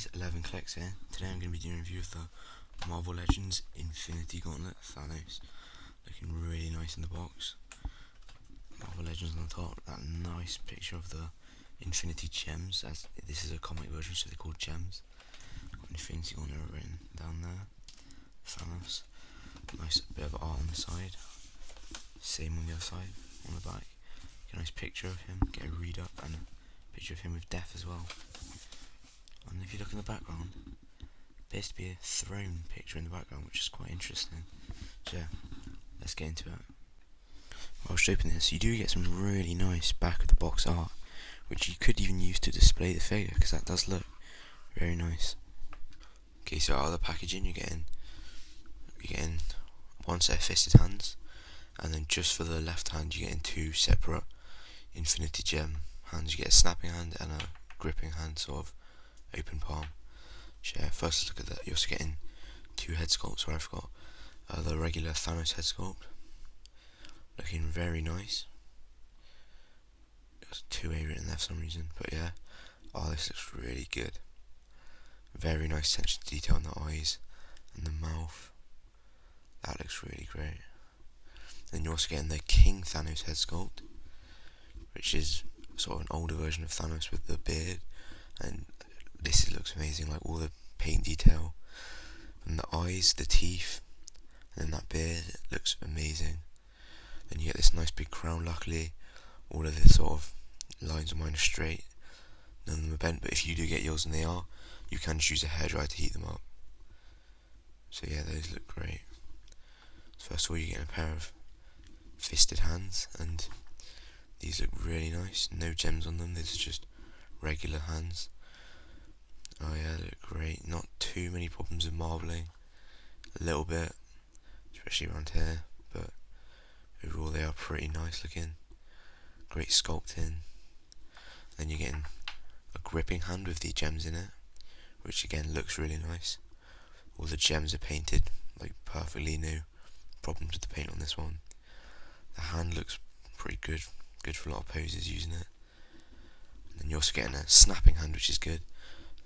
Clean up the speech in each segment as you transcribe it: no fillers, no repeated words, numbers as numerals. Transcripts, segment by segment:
guys, 11 clicks here. Today I'm going to be doing a review of the Marvel Legends Infinity Gauntlet Thanos. Looking really nice in the box. Marvel Legends on the top, that nice picture of the Infinity Gems, as this is a comic version so they're called gems. Got Infinity Gauntlet written down there. Thanos. Nice bit of art on the side. Same on the other side, on the back. Get a nice picture of him, get a read up and a picture of him with death as well. And if you look in the background, there appears to be a throne picture in the background, which is quite interesting. So yeah, let's get into it. While open this, you do get some really nice back of the box art, which you could even use to display the figure, because that does look very nice. Okay, so out of the packaging you're getting one set of fisted hands, and then just for the left hand you're getting two separate Infinity Gem hands. You get a snapping hand and a gripping hand, sort of open palm. So yeah, first look at that. You're also getting two head sculpts. Where I've got the regular Thanos head sculpt, looking very nice. There's 2A written there for some reason, but yeah. Oh, this looks really good. Very nice attention to detail in the eyes and the mouth. That looks really great. Then you're also getting the King Thanos head sculpt, which is sort of an older version of Thanos with the beard, and this looks amazing, like all the paint detail and the eyes, the teeth, and then that beard looks amazing. Then you get this nice big crown. Luckily all of the sort of lines on mine are straight, none of them are bent, but if you do get yours and they are, you can just use a hairdryer to heat them up. So yeah, those look great. So first of all, you're getting a pair of fisted hands, and these look really nice. No gems on them, these are just regular hands. Oh yeah, they look great. Not too many problems with marbling. A little bit, especially around here, but overall they are pretty nice looking. Great sculpting. Then you're getting a gripping hand with the gems in it, which again looks really nice. All the gems are painted like perfectly new. Problems with the paint on this one. The hand looks pretty good. Good for a lot of poses using it. And then you're also getting a snapping hand, which is good.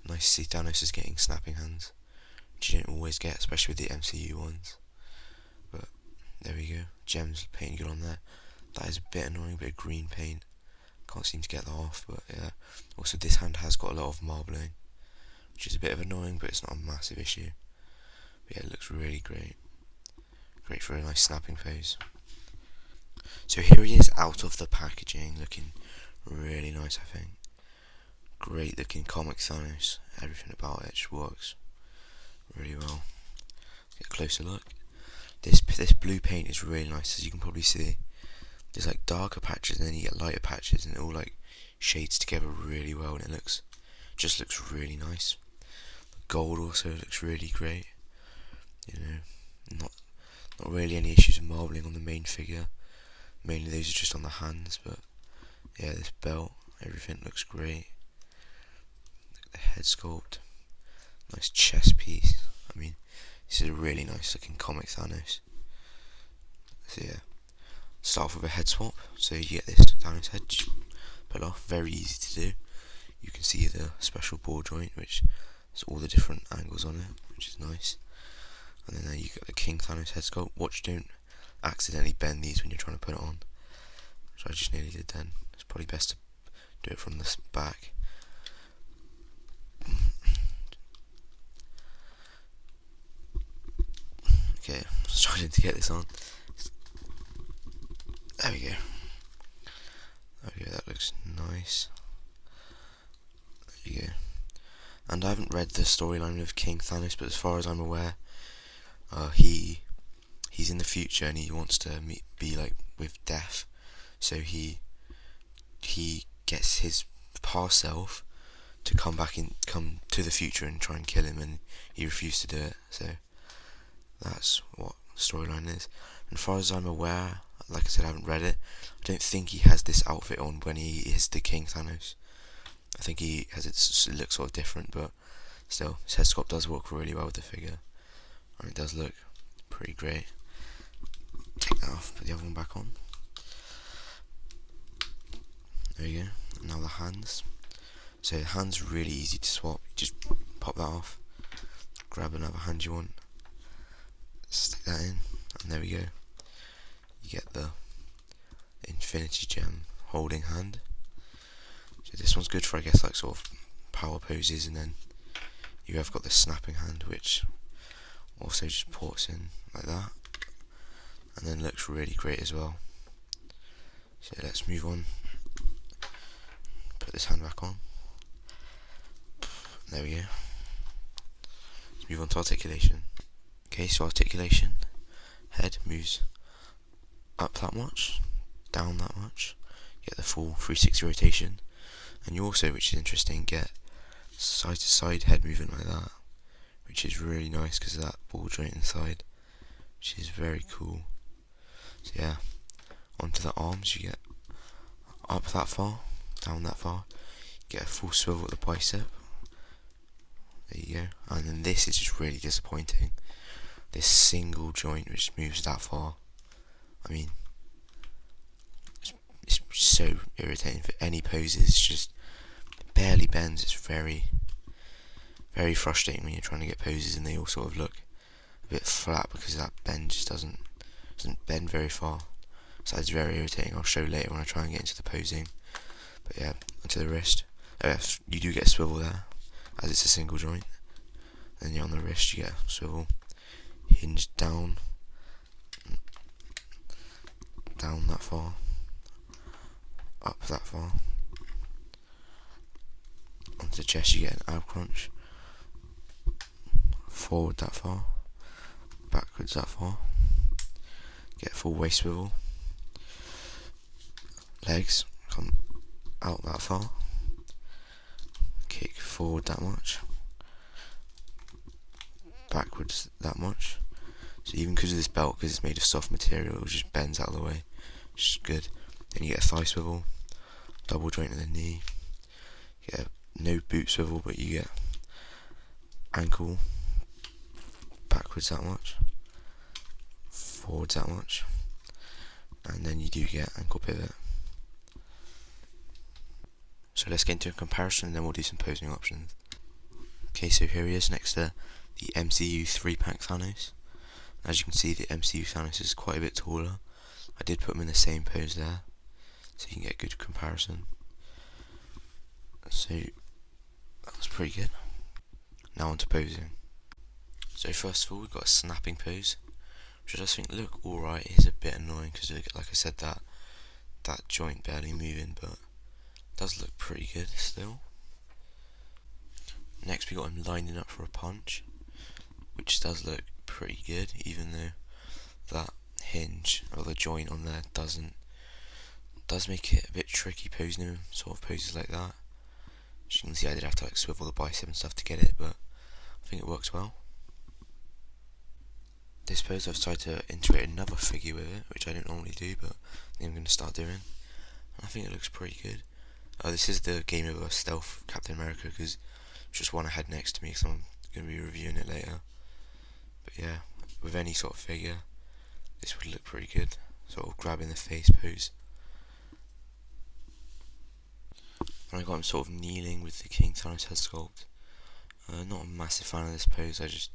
Nice to see Thanos is getting snapping hands, which you don't always get, especially with the MCU ones. But there we go, gems painted good on there. That is a bit annoying, a bit of green paint. Can't seem to get that off, but yeah. Also this hand has got a lot of marbling, which is a bit of annoying, but it's not a massive issue. But yeah, it looks really great. Great for a nice snapping pose. So here he is out of the packaging, looking really nice, I think. Great looking comic Thanos. Everything about it just works really well. Get a closer look. This blue paint is really nice, as you can probably see. There's like darker patches and then you get lighter patches, and it all like shades together really well, and it looks really nice. The gold also looks really great. You know, not really any issues with marbling on the main figure. Mainly those are just on the hands, but yeah, this belt, everything looks great. The head sculpt, nice chest piece. I mean, this is a really nice looking comic Thanos. So yeah, start off with a head swap. So you get this Thanos head, pull off, very easy to do. You can see the special ball joint, which has all the different angles on it, which is nice. And then there you get the King Thanos head sculpt. Watch, don't accidentally bend these when you're trying to put it on, which I just nearly did then. It's probably best to do it from the back. Okay, I'm struggling to get this on. There we go. There we go, that looks nice. There you go. And I haven't read the storyline of King Thanos, but as far as I'm aware, he's in the future and he wants to be like with death. So he gets his past self to come to the future and try and kill him, and he refused to do it. So that's what the storyline is. And as far as I'm aware, like I said, I haven't read it. I don't think he has this outfit on when he is the King Thanos. I think he has it looks sort of different, but still, his head sculpt does work really well with the figure. And it does look pretty great. Take that off, put the other one back on. There you go. And now the hands. So the hands are really easy to swap. You just pop that off, grab another hand you want, stick that in, and there we go. You get the infinity gem holding hand. So this one's good for, I guess, like sort of power poses, and then you have got the snapping hand, which also just ports in like that, and then looks really great as well. So let's move on. Put this hand back on. There we go. Let's move on to articulation. Okay, so articulation, head moves up that much, down that much, get the full 360 rotation, and you also, which is interesting, get side to side head movement like that, which is really nice because of that ball joint inside, which is very cool. So yeah, onto the arms, you get up that far, down that far, get a full swivel at the bicep. There you go. And then this is just really disappointing. This single joint which moves that far. I mean, it's so irritating for any poses. It's just, it barely bends. It's very, very frustrating when you're trying to get poses and they all sort of look a bit flat because that bend just doesn't bend very far. So it's very irritating. I'll show later when I try and get into the posing. But yeah, onto the wrist. You do get a swivel there, as it's a single joint. Then you're on the wrist, you get a swivel, hinge down that far, up that far. Onto the chest, you get an ab crunch, forward that far, backwards that far, get a full waist swivel. Legs come out that far, kick forward that much, backwards that much. So even because of this belt, because it's made of soft material, it just bends out of the way, which is good. Then you get a thigh swivel, double joint in the knee, you get no boot swivel, but you get ankle backwards that much, forwards that much, and then you do get ankle pivot. So let's get into a comparison and then we'll do some posing options. Okay, so here he is next to the MCU 3-pack Thanos. As you can see, the MCU Thanos is quite a bit taller. I did put him in the same pose there, so you can get a good comparison. So that's pretty good. Now on to posing. So first of all, we've got a snapping pose, which I just think look alright. It is a bit annoying because, like I said, that joint barely moving, but does look pretty good still. Next we got him lining up for a punch, which does look pretty good, even though that hinge or the joint on there does make it a bit tricky posing him, sort of poses like that. As you can see, I did have to like swivel the bicep and stuff to get it, but I think it works well. This pose I've tried to integrate another figure with it, which I don't normally do, but I think I'm going to start doing. And I think it looks pretty good. This is the Game Over Stealth Captain America, because it's just one I had next to me, because I'm going to be reviewing it later. But yeah, with any sort of figure, this would look pretty good. Sort of grabbing the face pose. And I got him sort of kneeling with the King Thanos head sculpt. Not a massive fan of this pose. I just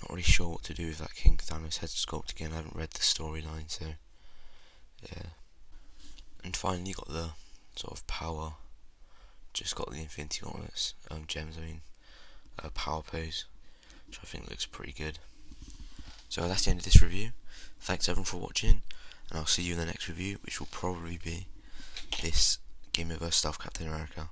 not really sure what to do with that King Thanos head sculpt again. I haven't read the storyline, so yeah. And finally, you got the sort of power. Just got the Infinity Gauntlets, gems. I mean, power pose, which I think looks pretty good. So that's the end of this review. Thanks everyone for watching, and I'll see you in the next review, which will probably be this Game Over Stealth Captain America.